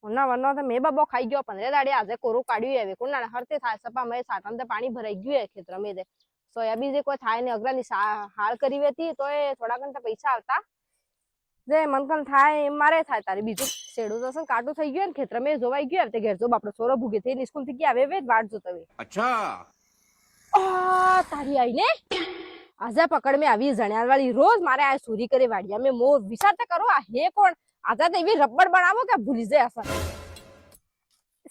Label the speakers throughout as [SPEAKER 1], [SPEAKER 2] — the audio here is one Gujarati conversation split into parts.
[SPEAKER 1] ઉના વનો તો મેં બાબો ખાઈ ગયો 15 દાડે આજે કોરું કાઢ્યું હવે કોણ ના હરતે થાય સપા મે સાટન તો પાણી ભરાઈ ગયું હે ખેતર મે દે સોયાબીન જે કોઈ થાય ને અગરાની હાળ કરી વેતી તો એ થોડા ઘંટા પૈસા આવતા જે મનકન થાય મારે થાય તારે બીજું શેડું તો સન કાટું થઈ ગયું ને ખેતર મે જોવાઈ ગયું હવે ઘેર જો બાપડો સોરો ભૂગે થઈ સ્કૂલ થી ગયા હવે વાટ જોતો હવે
[SPEAKER 2] અચ્છા
[SPEAKER 1] તારી આઈ ને આજે પકડ મે આવી જણ્યાલ વાળી રોજ મારે આ સુરી કરી વાડિયા મે મો વિચાર તો કરો આ હે કોણ આજે તો એવી રબડ બનાવો કે ભૂલી જાય અસર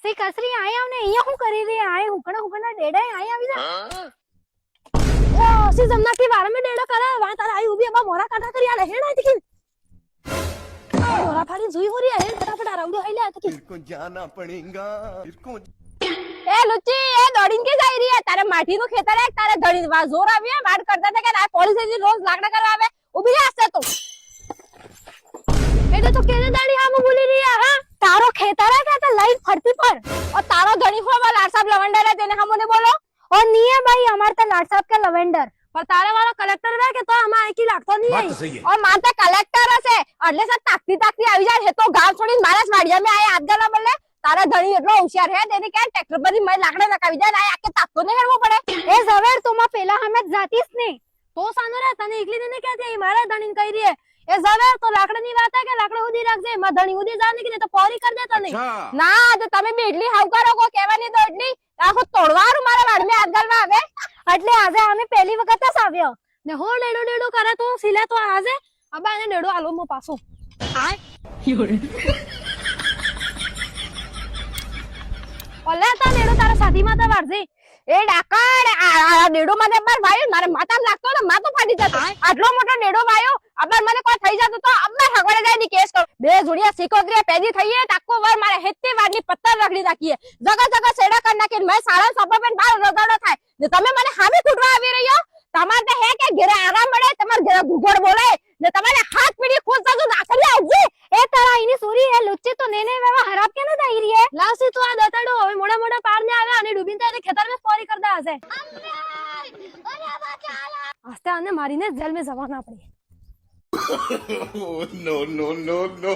[SPEAKER 3] સે કસરી આય આવને અહીંયા હું કરી રહી આય હુકણા ડેડા આય આવી જા ઓ સી જમના की बारे में डेडो करे वहां तारा आई उभी अब मोरा काटा कर यार हेड आई थी मोरा फाड़ी जुई हो रही है फटाफट आ रहा हूं ले आते की
[SPEAKER 2] इसको जाना पड़ेगा इसको
[SPEAKER 1] ए लुच्ची ए दौड़ीन के जाई रही है तारे माठी નું ખેતર હે તારે ધડી વા જોર આવી વાડ કરતા હતા કે આ પોલીસ એજી રોજ લાકડા કરવા આવે ઉભી રે હશે તું
[SPEAKER 3] એટલે તો કેને દાડી હામો બોલી રહી है हां तारो खेतर है क्या लाइन फड़ती पर
[SPEAKER 1] और तारो धड़ी हो वाला साहब लवंडर है तेने हमने बोलो
[SPEAKER 3] और नहीं है भाई हमारे तो लाट साहब का लवेंडर
[SPEAKER 1] पर तारे वाला कलेक्टर है के तो हमारे की लागतो नहीं
[SPEAKER 2] बात तो सही है
[SPEAKER 1] और मानता कलेक्टर हसे એટલે સે તાકતી આવી જાય હે તો ગામ છોડીને મારા વાડિયા મે આયા આજગલા બોલે તારા ધણી એટલો હોશિયાર હે તેને કે ટ્રેક્ટર પર મે લાકડા નકાવી જાય આ આકે તાકતો ને હેડવો પડે
[SPEAKER 3] ए जवेर तुम पहला हमें जातीस नहीं तो सानो रे तने एकली देने क्या थी मारा धणी कही रही है ए जवेर तो लाकड़ा ની વાત है કે લાકડા ઉધી રાખજે માં ધણી ઉધી જાને કે તો પોરી કર દેતો નહીં ના તો તમે બેડલી હાવકારો કો કહેવાની તો એટલી આખો તોડવારું મારા વાડ મે આજગલવા આવે એટલે આજે અમે પહેલી વખત જ આવ્યો ને હો ડેડો કરે તો સિલે તો આજે અબા એને ડેડો આલો મો પાછો ઓલે તા ડેડો તારા સાથી માં તો વારજે
[SPEAKER 1] એ ડાકડ આ ડેડો મને બાર ભાઈ મારે માથા લાગતો ને માથું ફાટી જતો આટલો મોટો ડેડો ભાયો અબર મને કોઈ થઈ જતો તો અબર હગડે જાય ની કેસ કર બે જોડિયા સિકોત્રીયા પેદી થઈએ ટાકો વાર મારે હેતી વારની પત્તર રગડી નાખીએ જગા સેડા કર નાખીને મે સારા સપા પેન બાર રગડો થાય ને તમે મને હામે કૂટવા આવી રહ્યો તમારે તો હે કે ઘરે આરામ મળે તમાર ઘરે ગુગડ બોલે ને તમારે હાથ પીડી ખુદ સાજુ નાખલી આવજે
[SPEAKER 3] ए तारा इनी सूरी है लुच्ची तो नेने वेवा हराब के ना दाई रही है
[SPEAKER 1] લાસી તું આ દતાડો હવે મોડા મોડા પાર ને આવે અને ડૂબીને તારે ખેતર મે પોરી કરતા હશે
[SPEAKER 3] आस्ते आने मारीने जेल में जवाना पड़ी
[SPEAKER 2] no no no no